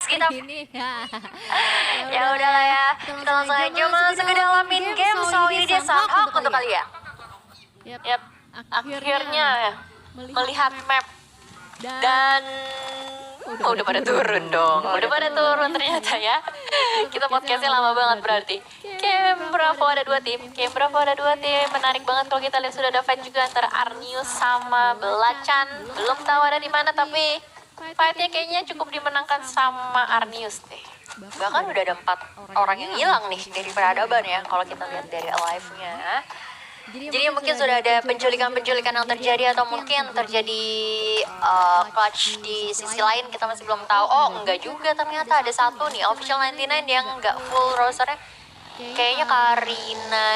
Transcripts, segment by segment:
kita. Ini ya. Ya udahlah ya, kita langsung aja masuk ke dalam main game. So ini dia Sunhawk untuk kalian. Yap, akhirnya melihat map dan udah pada turun dong. Udah pada turun ternyata ya. Kita podcastnya lama banget berarti. Game Bravo ada 2 tim. Game Bravo ada 2 tim. Menarik banget kalau kita lihat sudah ada fight juga antara Arnius sama Belacan. Belum tahu ada di mana tapi fightnya kayaknya cukup dimenangkan sama Arnius deh. Bahkan udah ada 4 orang yang hilang nih dari peradaban ya kalau kita lihat dari live-nya. Jadi mungkin sudah ada penculikan-penculikan yang terjadi atau mungkin terjadi clutch di sisi lain, kita masih belum tahu. Oh enggak juga, ternyata ada satu nih official 99 yang enggak full rosternya. Kayaknya Karina,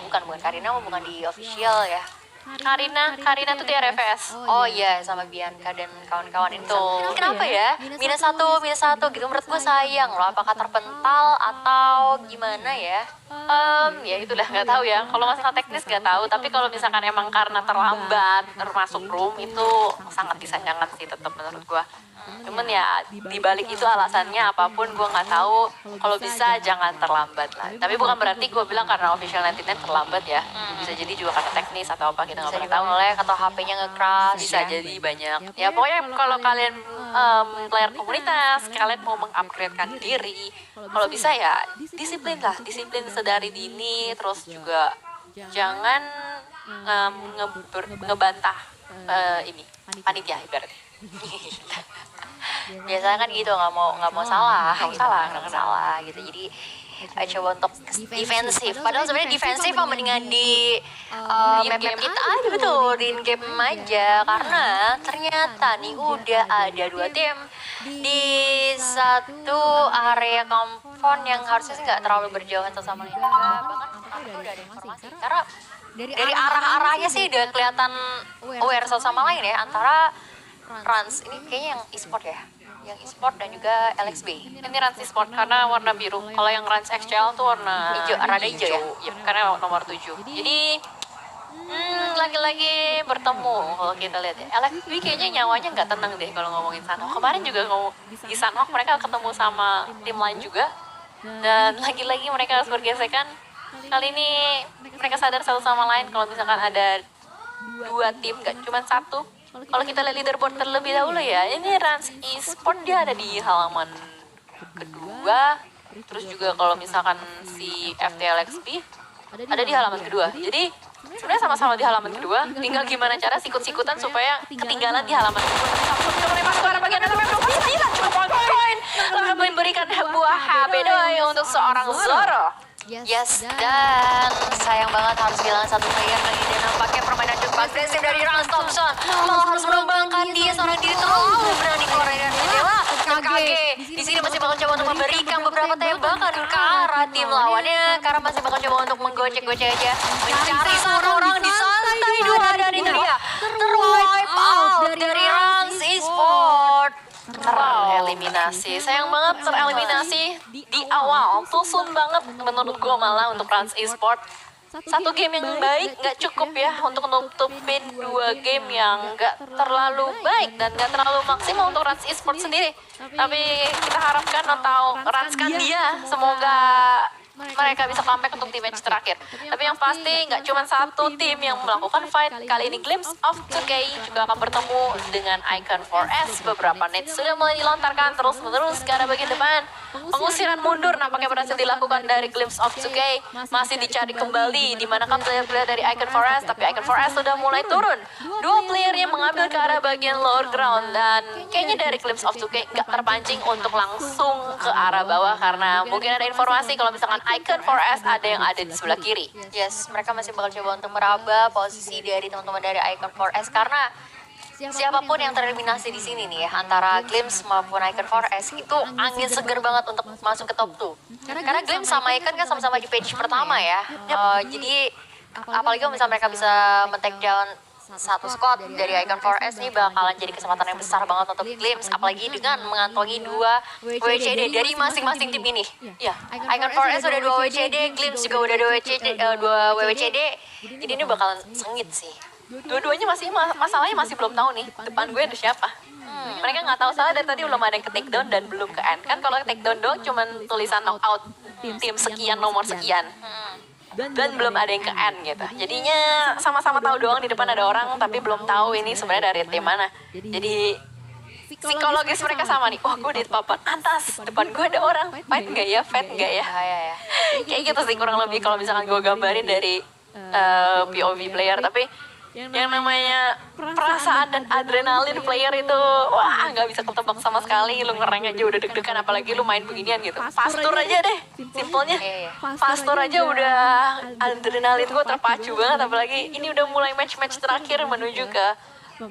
bukan Karina, bukan di official ya. Karina tuh di RFS. Oh iya, sama Bianca dan kawan-kawan itu. Kenapa ya? Minus satu gitu. Menurut gue sayang loh. Apakah terpental atau gimana ya? Ya itulah nggak tahu ya. Kalau masalah teknis nggak tahu. Tapi kalau misalkan emang karena terlambat termasuk room itu sangat disayangkan sih tetap menurut gue. Cuman ya dibalik itu alasannya apapun gue nggak tahu. Kalau bisa jangan terlambat lah. Tapi bukan berarti gue bilang karena official 99 terlambat ya. Bisa jadi juga karena teknis atau apa kita nggak pernah tahu. Oleh atau HP-nya nge-crash. Bisa jadi banyak. Ya pokoknya kalau kalian player komunitas, kalian mau mengupgradekan diri, kalau bisa ya disiplin sedari dini. Terus juga jangan ngebantah ini panitia ibaratnya. Biasanya kan gitu, nggak mau salah gitu. Jadi coba untuk defensif. Padahal sebenarnya defensif mendingan di map kita aja, betul, di game aja. Karena ternyata nih udah ada 2 tim di satu area compound yang harusnya sih nggak terlalu berjauhan satu sama lain. Bahkan udah ada informasi. Karena dari arah-arahnya sih udah kelihatan aware satu sama lain ya, antara Rans ini kayaknya yang e-sport ya, yang e-sport dan juga LXB. Ini Rans e-sport karena warna biru. Kalau yang Rans XCL tuh warna hijau, rada hijau ya. Yep, karena nomor 7. Jadi lagi-lagi bertemu kalau kita lihat ya. LXB kayaknya nyawanya nggak tenang deh kalau ngomongin Sunhawk. Kemarin juga di Sunhawk mereka ketemu sama tim lain juga. Dan lagi-lagi mereka harus bergesekan. Kali ini mereka sadar satu sama lain kalau misalkan ada 2 tim, nggak cuma 1. Kalau kita lihat leaderboard terlebih dahulu ya, ini Rans e-sport dia ada di halaman kedua. Terus juga kalau misalkan si FTLXP ada di halaman kedua. Jadi sebenarnya sama-sama di halaman kedua. Tinggal gimana cara sikut-sikutan supaya ketinggalan di halaman kedua. Lalu memberikan buah HP doi untuk seorang Zoro. Yes, dan sayang banget harus kehilangan satu player lagi. Dan nampaknya permainan cukup agresif dari Rans Thompson malah harus menumbangkan dia seorang diri terlalu berani keluar dari jendela. KG di sini masih bakal coba untuk memberikan beberapa tembakan ke arah tim lawannya, karena masih bakal coba untuk menggocek-gocek aja, mencari satu orang di santai 2, dan itu dia terwipe out dari Rans e-sport. Tereliminasi, sayang banget tereliminasi di awal. Tusun banget menurut gue malah untuk Rans e-sport. Satu game yang baik nggak cukup ya untuk nutupin 2 game yang nggak terlalu baik dan nggak terlalu maksimal untuk Rans e-sport sendiri. Tapi kita harapkan atau ranskan dia, semoga mereka bisa comeback untuk di match terakhir. Tapi yang pasti nggak cuma satu tim yang melakukan fight. Kali ini Glimpse of 2K juga akan bertemu dengan Icon 4S. Beberapa nades sudah mulai dilontarkan terus-menerus ke arah bagian depan. Pengusiran mundur nampaknya berhasil dilakukan dari Glimpse of 2K. Masih dicari kembali di manakah player-player dari Icon 4S, tapi Icon 4S sudah mulai turun. 2 playernya mengambil ke arah bagian lower ground, dan kayaknya dari Glimpse of 2K nggak terpancing untuk langsung ke arah bawah karena mungkin ada informasi kalau misalkan Icon 4S ada yang ada di sebelah kiri. Yes, mereka masih bakal coba untuk meraba posisi dari teman-teman dari Icon 4S, karena siapapun yang tereliminasi di sini nih ya, antara Glimpse maupun Icon 4S itu angin seger banget untuk masuk ke top 2. Karena Glimpse sama Icon kan sama-sama di page pertama ya. Jadi apalagi kalau misalnya mereka bisa men-take down satu squad dari Icon 4S nih, bakalan jadi kesempatan yang besar banget untuk Glimpse, apalagi dengan mengantongi 2 WCD dari masing-masing tim ini. Ya, Icon 4S udah 2 WCD, Glimpse juga udah 2 WCD. Jadi ini bakalan sengit sih. Dua-duanya masih masalahnya masih belum tahu nih depan gue ada siapa. Mereka nggak tahu soalnya dari tadi belum ada yang ke take down dan belum ke end. Kan kalau take down doang cuman tulisan knockout tim sekian nomor sekian. Dan belum ada yang ke end gitu. Jadinya sama-sama tahu doang di depan ada orang tapi belum tahu ini sebenarnya dari tim mana. Jadi psikologis mereka sama nih. Gue di papan atas, depan gue ada orang. Fight nggak ya? Fight nggak ya? Kayak gitu sih kurang lebih kalau misalkan gue gambarin dari POV player. Tapi yang namanya perasaan dan adrenalin player itu wah nggak bisa ketebak sama sekali. Lu ngereng aja udah deg-degan, apalagi lu main beginian gitu. Pastur aja deh simpelnya. Pastur aja udah adrenalin gue terpacu banget, apalagi ini udah mulai match-match terakhir menuju ke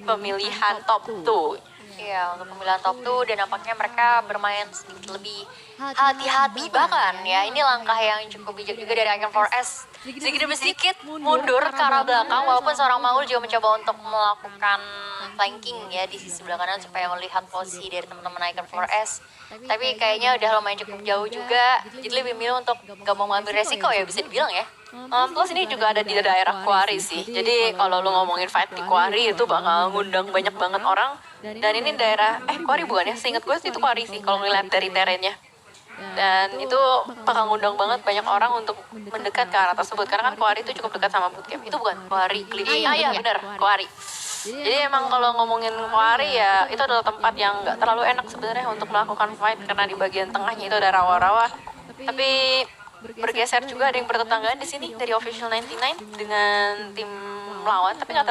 pemilihan top 2. Iya, untuk pemilihan top 2 dan nampaknya mereka bermain sedikit lebih hati-hati bahkan ya. Ini langkah yang cukup bijak juga dari Icon 4S. Sedikit demi sedikit mundur ke arah belakang, walaupun seorang Maul juga mencoba untuk melakukan flanking ya di sisi sebelah kanan supaya melihat posisi dari teman-teman Icon 4S. Tapi kayaknya udah lumayan cukup jauh juga, jadi lebih milih untuk gak mau ngambil resiko ya, bisa dibilang ya. Plus ini juga ada di daerah Quarry sih, jadi kalau lu ngomongin fight di Quarry itu bakal ngundang banyak banget orang. Dan ini daerah, Quarry bukan ya, seingat gue itu Quarry sih kalau ngeliat dari terennya. Dan itu bakal ngundang banget banyak orang untuk mendekat ke arah tersebut, karena kan Quarry itu cukup dekat sama bootcamp. Itu bukan Quarry Cliff, iya bener, Quarry. Jadi emang kalau ngomongin Quarry ya, itu adalah tempat yang gak terlalu enak sebenarnya untuk melakukan fight, karena di bagian tengahnya itu ada rawa-rawa. Tapi bergeser juga ada yang bertetanggaan di sini dari Official 99 dengan tim lawan, tapi nggak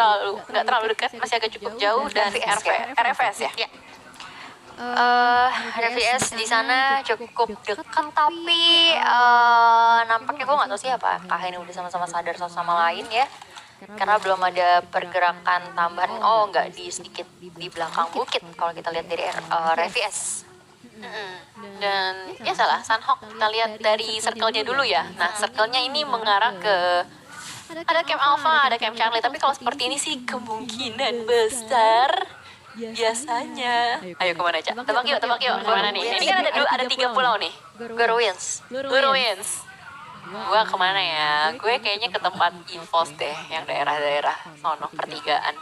terlalu dekat, masih agak cukup jauh. Dan RFS ya. RFS di sana cukup dekat, tapi nampaknya gue nggak tahu sih apakah ini udah sama-sama sadar satu sama lain ya, karena belum ada pergerakan tambahan. Nggak, di sedikit di belakang bukit kalau kita lihat dari RFS. Dan ya salah Sunhawk, kita lihat dari circle-nya dulu ya. Nah, circle-nya ini mengarah ke ada Camp Alpha, ada Camp Charlie. Tapi kalau seperti ini sih kemungkinan besar biasanya. Ayo kemana aja? Tebak yuk. Kemana nih? Ini kan ada 3 pulau nih. Gurwins. Gua kemana ya? Gue kayaknya ke tempat Evos deh, yang daerah-daerah sono pertigaan.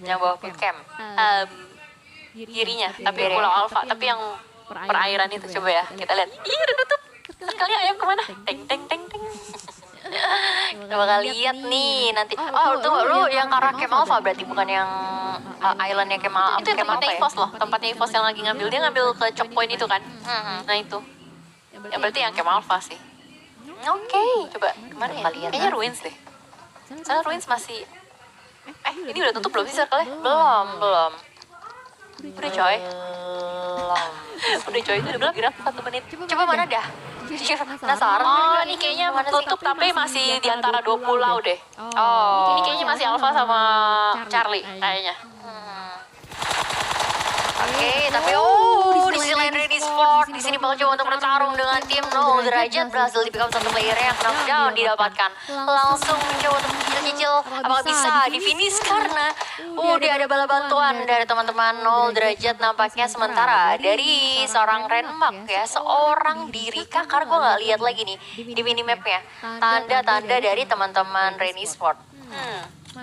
Yang bawah camp. Kirinya, tapi Pulau Alpha, tapi yang perairan itu. Coba ya, kita lihat. Ih, udah tutup. Sekali ayo kemana? Teng. Kita bakal lihat nih nanti. Tunggu, lu yang ke arah Camp Alpha berarti, bukan yang islandnya Camp Alpha. Itu tempatnya Evos loh, tempatnya Evos yang lagi ngambil. Dia ngambil ke choke point itu kan. Nah itu. Ya berarti yang Camp Alpha sih. Oke, coba kemana ya? Kayaknya Ruins deh. Soalnya Ruins masih... ini udah tutup belum sih circle-nya? Belum. Udah coy, itu udah gerak 1 menit. Coba mana dah? Penasaran. Ini kayaknya tutup tapi masih di antara 2 pulau deh. Ini kayaknya masih Alpha sama Charlie kayaknya. Oke, tapi di sisi lain Ready Sport di sini bakal coba untuk bertarung dengan tim 0 derajat, berhasil di pick up 1 player yang knockdown didapatkan. Langsung mencoba untuk mencicil apakah bisa di finish, karena dia ada bala bantuan dari teman-teman 0 derajat nampaknya. Sementara dari seorang Renmark ya, seorang diri kakar, gue nggak lihat lagi nih di minimapnya tanda-tanda dari teman-teman Ready Sport.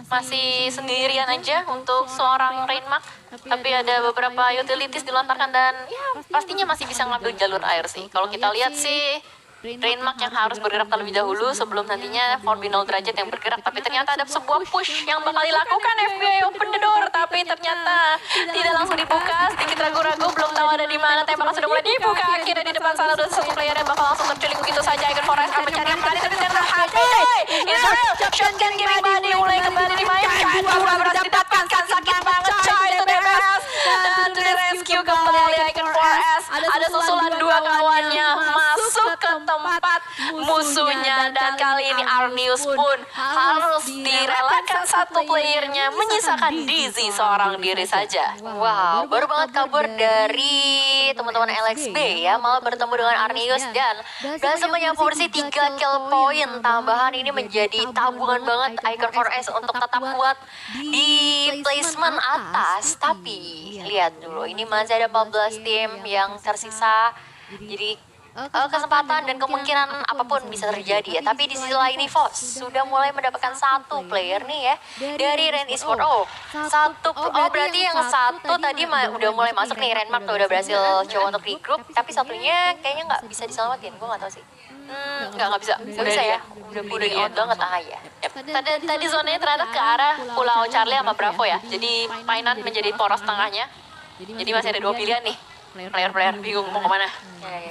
Masih sendirian aja untuk seorang Renmark, tapi ada beberapa utilities dilontarkan dan ya pastinya masih bisa ngambil jalur air sih. Kalau kita lihat sih Renmark yang harus bergerak terlebih dahulu sebelum nantinya 4B0 derajat yang bergerak. Tapi ternyata ada sebuah push yang bakal dilakukan FBI open the door, tapi ternyata tidak langsung dibuka. Sedikit ragu-ragu, belum tahu ada di mana. Tembakan sudah mulai dibuka. Akhirnya di depan sana ada 1 player yang bakal langsung terculik begitu saja. Icon Forest akan mencari yang kali, tapi ternyata Happy Israel shotgun giving body mulai kembali dimainkan. Dua berhasil didapatkan, sakit banget coy itu DPS. Dan to the rescue kembali Icon Forest. Ada susulan 2 kawannya masuk ke tempat musuhnya, dan kali ini Arnius pun harus direlakan 1 playernya, menyisakan Dizzy seorang diri saja. Wow, baru banget kabur dari teman-teman LXB ya, malah bertemu dengan Arnius dan berhasil menyapu bersih 3 kill point tambahan. Ini menjadi tabungan banget Icon 4S untuk tetap kuat di placement atas. Tapi lihat dulu, ini masih ada 14 tim yang tersisa. Jadi kesempatan dan kemungkinan apapun bisa terjadi ya. Tapi di sisi lain EVOS sudah mulai mendapatkan satu player nih ya dari Ren Esports. Berarti yang satu tadi udah mulai masuk nih, Renmark tuh udah berhasil coba untuk di grup, tapi satunya kayaknya nggak bisa diselamatin, gue nggak tahu sih. Nggak bisa ya. Udah di out banget ya. Tadi zonanya ternyata ke arah Pulau Charlie sama Bravo ya. Jadi mainan menjadi poros tengahnya. Jadi masih ada dua pilihan nih. Player bingung mau kemana.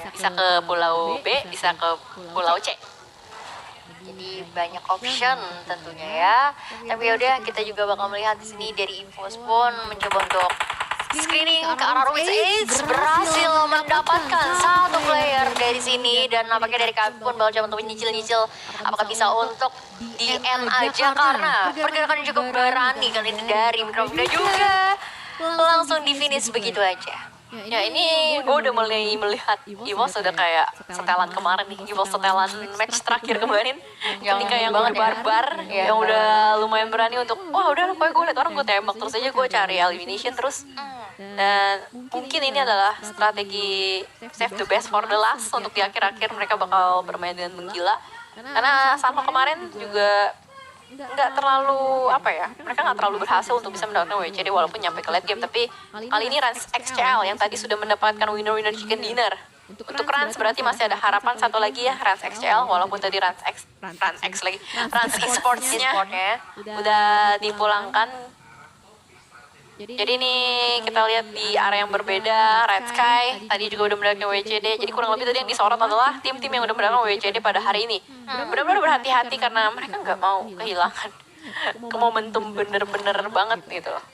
Bisa ke Pulau B, bisa ke Pulau C. Jadi banyak option tentunya ya. Tapi yaudah, kita juga bakal melihat di sini dari EVOS pun mencoba untuk screening ke arah Ruins Ace, berhasil mendapatkan satu player dari sini, dan nampaknya dari kami pun bakal coba untuk nyicil apakah bisa untuk di end aja, karena pergerakan cukup berani kan itu dari Microphone juga langsung di finish begitu aja. Ya ini gue udah mulai melihat EVOS udah kayak setelan kemarin nih, EVOS setelan match terakhir kemarin ketika yang barbar yang udah lumayan berani untuk udah pokoknya gue liat orang gue tembak terus aja, gue cari elimination terus. Dan mungkin ini adalah strategi save the best for the last, untuk di akhir-akhir mereka bakal bermain dengan menggila, karena sama kemarin juga nggak terlalu mereka nggak terlalu berhasil untuk bisa mendapatkan WCD walaupun nyampe ke late game. Tapi kali ini Rans XCL yang tadi sudah mendapatkan winner chicken dinner. Untuk Rans berarti masih ada harapan satu lagi ya, Rans XCL, walaupun tadi Rans Esports-nya udah dipulangkan. Jadi nih kita lihat di area yang berbeda, Red Sky tadi juga udah mendapatkan WCD. Jadi kurang lebih tadi yang disorot adalah tim-tim yang udah mendapatkan WCD pada hari ini. Benar-benar berhati-hati karena mereka nggak mau kehilangan ke momentum bener-bener banget gitu loh.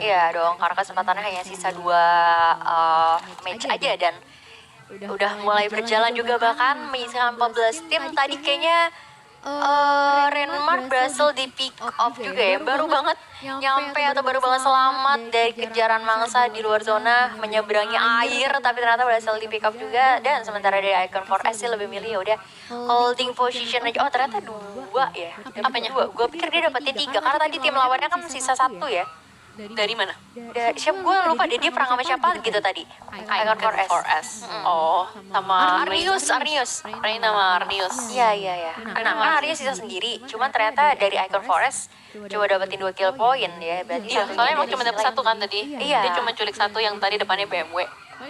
Iya dong, karena kesempatannya hanya sisa 2 match aja dan udah mulai berjalan juga, bahkan menyisakan 14 tim. Tadi kayaknya Renmark berhasil di pick off juga ya, baru banget nyampe atau baru banget selamat dari kejaran mangsa di luar zona menyeberangi air, tapi ternyata berhasil di pick off juga. Dan sementara dari Icon 4S sih lebih milih ya udah holding position aja. Ternyata 2 ya. Apanya? Gue pikir dia dapetnya 3 karena tadi tim lawannya kan sisa 1 ya. Dari mana? Siapa gue lupa deh, dia perang sama siapa gitu tadi. Icon 4S. Sama Arnius. Main nama Arnius. Iya. Nah, Arnius sisa sendiri. Cuman ternyata dari Icon 4S coba dapetin 2 kill point ya. Berarti soalnya emang cuma dapet 1 kan tadi. Iya. Dia cuma culik 1 yang tadi depannya BMW.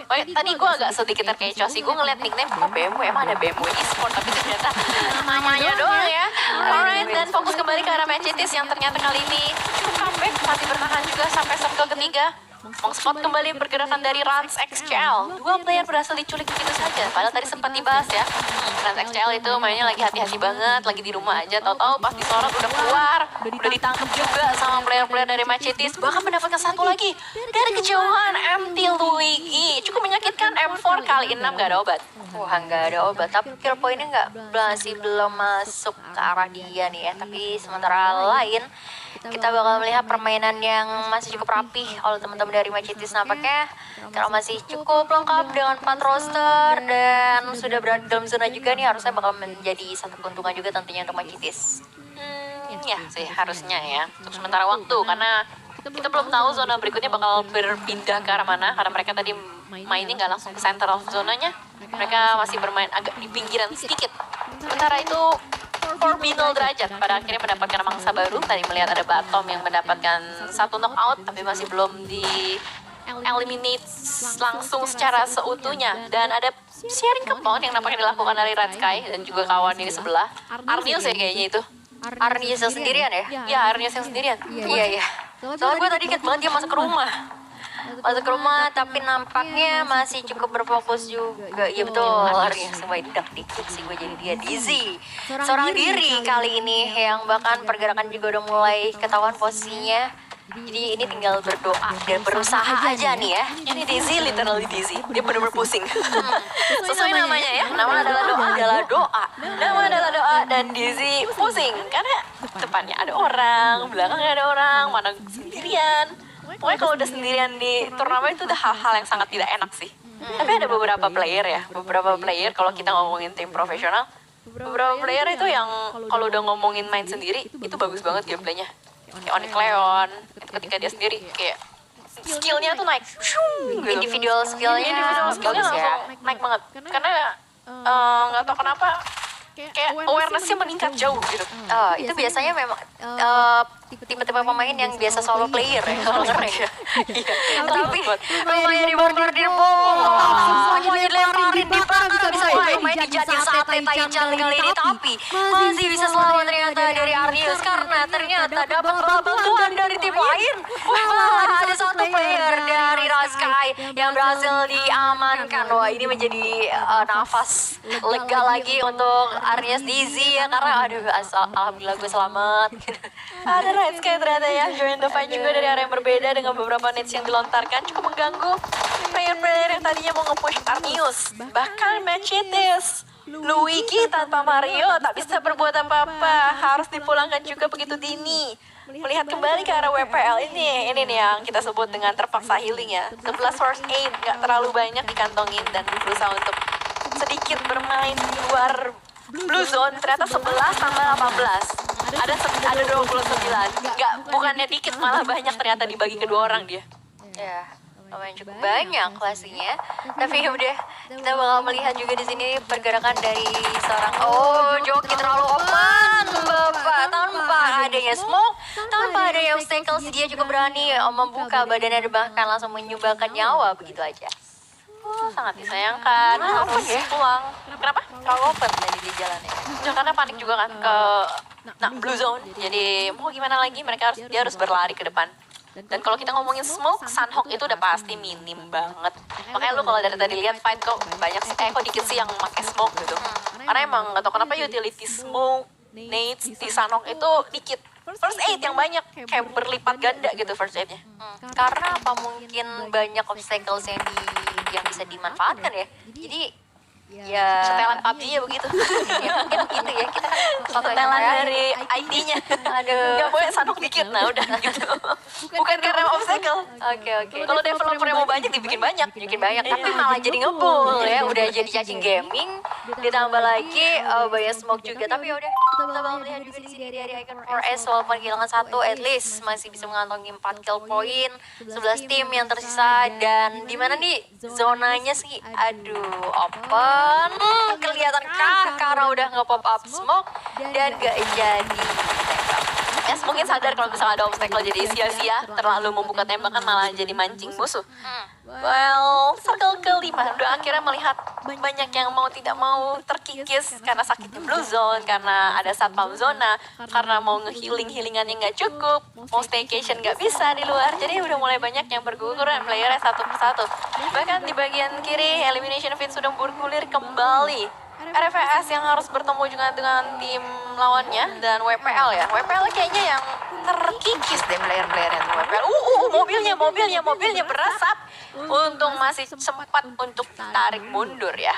Tadi gue agak sedikit terkecoh sih, gue ngeliat nickname BMW, emang ada BMW Esports, tapi ternyata namanya doang ya. Alright, dan fokus kembali ke arah Manchitis yang ternyata kali ini cukup comeback, masih bertahan juga sampai circle ketiga. Mengspot kembali pergerakan dari Rans XCL. 2 player berhasil diculik begitu saja, padahal tadi sempat dibahas ya. Rans XCL itu mainnya lagi hati-hati banget, lagi di rumah aja, tahu-tahu pas disorot udah keluar, udah ditangkap juga sama player-player dari Manchitis, bahkan mendapatkan 1 lagi dari kejauhan. MT Luigi cukup menyakitkan, M4 kali 6 gak ada obat. Wah, nggak ada obat, tapi kill pointnya masih belum masuk ke arah dia nih ya. Tapi sementara lain kita bakal melihat permainan yang masih cukup rapih oleh teman-teman dari Manchitis. Nampaknya kalau masih cukup lengkap dengan 4 roster dan sudah berada dalam zona juga nih, harusnya bakal menjadi satu keuntungan juga tentunya untuk Manchitis. Ya sih harusnya ya, untuk sementara waktu, karena kita belum tahu zona berikutnya bakal berpindah ke arah mana, karena mereka tadi mainnya nggak langsung ke center of zonanya, mereka masih bermain agak di pinggiran sedikit. Sementara itu Forbidden derajat pada akhirnya mendapatkan mangsa baru. Tadi melihat ada Batom yang mendapatkan 1 knockout, tapi masih belum di eliminate langsung secara seutuhnya. Dan ada sharing kepon yang nampaknya dilakukan dari Red Sky dan juga kawan ini sebelah. Arnius ya kayaknya itu. Arnius yang sendirian ya? Ya, Arnius yang sendirian. Iya. Soalnya gue tadi inget banget dia masuk ke rumah, tapi nampaknya masih cukup berfokus juga. Iya betul, Arnius semua dak dikit sih gue, jadi dia dizzy seorang diri kali ini, yang bahkan pergerakan juga udah mulai ketahuan posisinya. Jadi ini tinggal berdoa dan berusaha aja nih ya. Ini Dizzy, literally Dizzy. Dia benar-benar pusing. Sesuai namanya ya. Nama adalah doa. Nama adalah doa dan Dizzy pusing. Karena depannya ada orang, belakangnya ada orang, mana sendirian. Pokoknya kalau udah sendirian di turnamen itu udah hal-hal yang sangat tidak enak sih. Tapi ada beberapa player ya. Beberapa player kalau kita ngomongin tim profesional, beberapa player itu yang kalau udah ngomongin main sendiri, itu bagus banget gameplaynya. Kayak Onyx Leon, itu ketika dia sendiri kayak skillnya tuh naik, gitu. Individual skillnya bagus langsung naik banget. Karena nggak tahu kenapa kayak awareness-nya meningkat jauh gitu. Itu biasanya memang tipe-tipe pemain yang biasa solo player ya, kalau keren ya. Tapi lumayan dibordir bom, semuanya dilemparin, dibakar, bisa main dijadiin sate Taichan kali ini, tapi masih bisa selamat ternyata dari Arnius karena ternyata dapat bantuan dari tim lain. Wah, ada satu player dari Raskai yang berhasil diamankan. Wah, ini menjadi nafas lega lagi untuk Arnius Dizzy ya, karena aduh alhamdulillah gue selamat. Ada Raskai ternyata ya, join the fight juga dari area yang berbeda dengan beberapa nets yang dilontarkan cukup mengganggu player-player yang tadinya mau nge-push Arnius. Bahkan Machetes Luigi tanpa Mario tak bisa berbuat apa-apa, harus dipulangkan juga begitu dini. Melihat kembali ke arah WPL ini nih yang kita sebut dengan terpaksa healing ya. 11 first aid gak terlalu banyak dikantongin dan berusaha untuk sedikit bermain di luar Blue Zone. Ternyata 11 tambah 18 ada 29. Bukannya dikit, malah banyak ternyata dibagi kedua orang dia. Ya, lumayan cukup banyak kelasnya. Tapi udah, kita bakal melihat juga di sini pergerakan dari seorang joki terlalu open, Bapak. Tanpa adanya smoke, tanpa adanya obstacles, dia juga berani membuka badannya dan bahkan langsung menyumbangkan nyawa begitu aja. Sangat disayangkan. Harus pulang. Kenapa? Terlalu open tadi di jalannya. Ya, karena panik juga kan ke Blue Zone. Jadi mau gimana lagi, dia harus berlari ke depan. Dan kalau kita ngomongin smoke, Sunhawk itu udah pasti minim banget. Makanya lu kalau dari tadi lihat fight kok banyak kok dikit sih yang pakai smoke gitu. Karena emang gak tau kenapa utility smoke, nades di Sunhawk itu dikit. First aid yang banyak, kayak berlipat ganda gitu first aidnya. Karena apa, mungkin banyak obstacles yang bisa dimanfaatkan ya. Jadi ya setelan PUBG ya begitu. Ya mungkin begitu ya, kita kan setelan dari ID-nya. Aduh, gak boleh Sunhawk dikit, nah udah gitu. Bukan karena obstacle. Oke. Kalau developernya mau banyak dibikin banyak, tapi malah jadi ngebul ya. Udah jadi cacing gaming, ditambah lagi banyak smoke juga. Tapi ya udah, kita bakal melihat juga di sini dari Icon 4S walaupun kehilangan satu, at least masih bisa mengantongi 4 kill point, 11 tim yang tersisa. Dan di mana nih zonanya sih? Aduh, open. Kelihatan karena udah nge-pop up smoke dan gak jadi tembak. Yes, mungkin sadar kalau misalnya ada obstacle jadi sia-sia, terlalu membuka tembakan malah jadi mancing musuh. Well, circle kelima udah akhirnya melihat banyak yang mau tidak mau terkikis karena sakitnya Blue Zone, karena ada satpam zona, karena mau nge-healing-healingan yang gak cukup, mau staycation gak bisa di luar. Jadi udah mulai banyak yang berguguran playernya satu persatu. Bahkan di bagian kiri, Elimination Feed sudah bergulir kembali. RFS yang harus bertemu juga dengan tim lawannya dan WPL ya. WPL kayaknya yang terkikis deh player-playernya tuh WPL. Mobilnya berasap. Untung masih sempat untuk tarik mundur ya.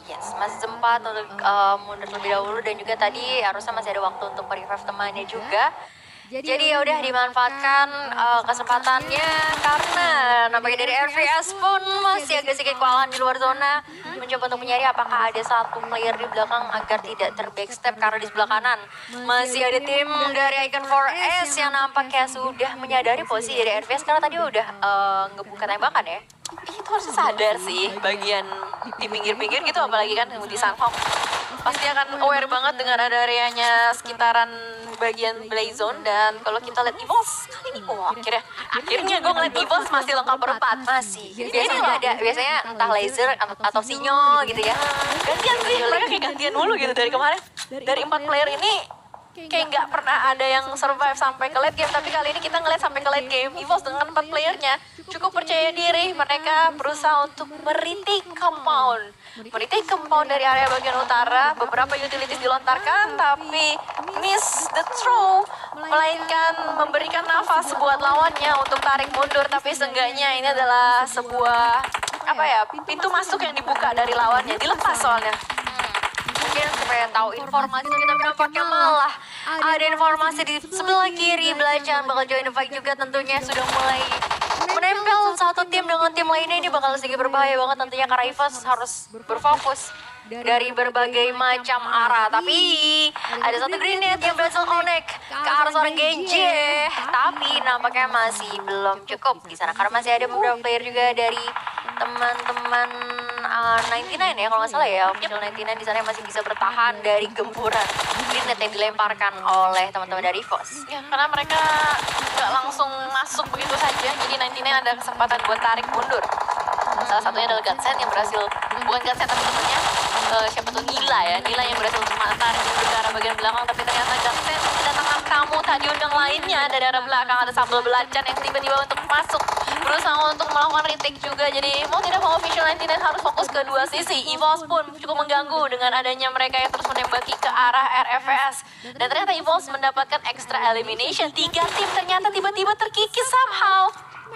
Yes, masih sempat untuk mundur lebih dahulu dan juga tadi harusnya masih ada waktu untuk revive temannya juga. Jadi ya udah dimanfaatkan kesempatannya karena nampaknya dari RVS pun masih agak sedikit kewalahan di luar zona, mencoba untuk mencari apakah ada satu player di belakang agar tidak terbackstep karena di sebelah kanan masih ada tim dari Icon 4S yang nampaknya sudah menyadari posisi dari RVS karena tadi udah ngebuka tembakan ya. Itu harus sadar sih bagian di pinggir-pinggir gitu, apalagi kan di Sunhawk pasti akan aware banget dengan ada areanya sekitaran bagian Blaze Zone. Dan kalau kita lihat Evos kali ini, akhirnya gue ngeliat Evos masih lengkap berempat. Masih biasanya entah laser atau sinyo gitu ya, gantian sih, mereka kayak gantian mulu gitu dari kemarin. Dari 4 player ini kayak nggak pernah ada yang survive sampai ke late game, tapi kali ini kita ngeliat sampai ke late game. Evos dengan 4 playernya cukup percaya diri, mereka berusaha untuk meretake compound dari area bagian utara. Beberapa utilities dilontarkan tapi miss the throw, melainkan memberikan nafas buat lawannya untuk tarik mundur. Tapi seenggaknya ini adalah sebuah pintu masuk yang dibuka dari lawannya, dilepas soalnya. Mungkin supaya tahu informasi kita nampaknya malah ada informasi di sebelah kiri. Belacan bakal join the fight juga, tentunya sudah mulai menempel satu tim dengan tim lainnya. Ini bakal sedikit berbahaya banget tentunya karena Evos harus berfokus dari berbagai macam arah. Tapi ada satu grenade yang berhasil connect ke arah seorang Genji, tapi nampaknya masih belum cukup di sana karena masih ada beberapa player juga dari teman-teman 99 ya kalau nggak salah ya, official 99 di sana yang masih bisa bertahan dari gempuran grenade yang dilemparkan oleh teman-teman dari EVOS. Ya, karena mereka nggak langsung masuk begitu saja, jadi 99 ada kesempatan buat tarik mundur. Salah satunya adalah Godsend yang berhasil, bukan Godsend tapi tentunya siapa tuh Nila ya, Nila yang berhasil untuk tarik mundur ke arah bagian belakang, tapi ternyata Godsend kedatangan tamu tadi undang lainnya dari arah belakang, ada Sambal Belacan yang tiba-tiba untuk masuk, berusaha untuk melakukan retake juga, jadi mau tidak mau official 99 harus fokus ke dua sisi. EVOS pun cukup mengganggu dengan adanya mereka yang terus menembaki ke arah RFVS, dan ternyata EVOS mendapatkan extra elimination. 3 tim ternyata tiba-tiba terkikis somehow,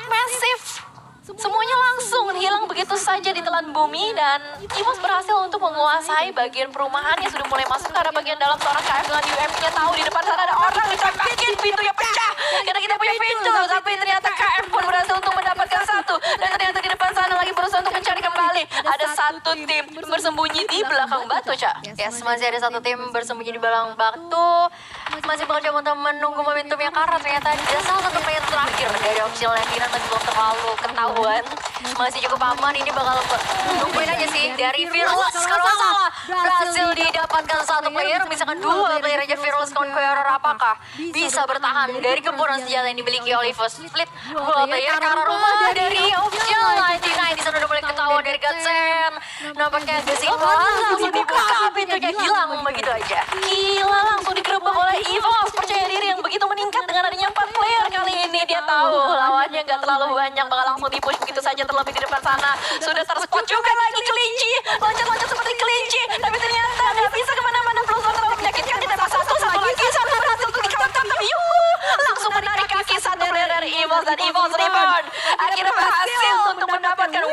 massive. Semuanya langsung hilang begitu saja ditelan bumi, dan EVOS berhasil untuk menguasai bagian perumahan yang sudah mulai masuk ke arah bagian dalam. Seorang KF dengan UMP-nya tahu di depan sana ada orang ditembakin, pintunya pecah karena kita punya pintu, tapi ternyata KF pun berhasil untuk mendapatkan satu, dan ternyata di depan sana lagi berusaha untuk mencari kembali. Ada satu tim bersembunyi di belakang batu, Cak. Yes, masih ada satu tim bersembunyi di belakang batu, masih bekerja untuk menunggu momentum yang karena ternyata ada salah satu player terakhir dari official 99 masih belum terlalu ketahuan, masih cukup aman. Ini bakal nungguin aja sih dari Fearless kalau nggak salah berhasil didapatkan satu player, misalkan 2 player aja Fearless Conqueror, apakah bisa bertahan dari gempuran senjata yang dimiliki oleh First Split? 2 player ke arah rumah dari official 99 di sana udah mulai ketahuan dari Godsend, nampaknya Gesikon langsung dibuka, pintunya hilang begitu aja. Gila, langsung digerebek oleh EVOS. Percaya diri yang begitu meningkat dengan adanya 4 player kali ini. Dia tahu lawannya nggak terlalu banyak, bakal langsung dipush begitu saja. Terlebih di depan sana sudah terspot juga lagi kelinci, loncat-loncat seperti kelinci, tapi ternyata nggak bisa kemana-mana. Plus terlalu menyakitkan, ditembak satu lagi, satu berhasil untuk di-counter, tapi langsung menarik kaki satu player dari EVOS, dan EVOS rebound akhirnya berhasil untuk mendapatkan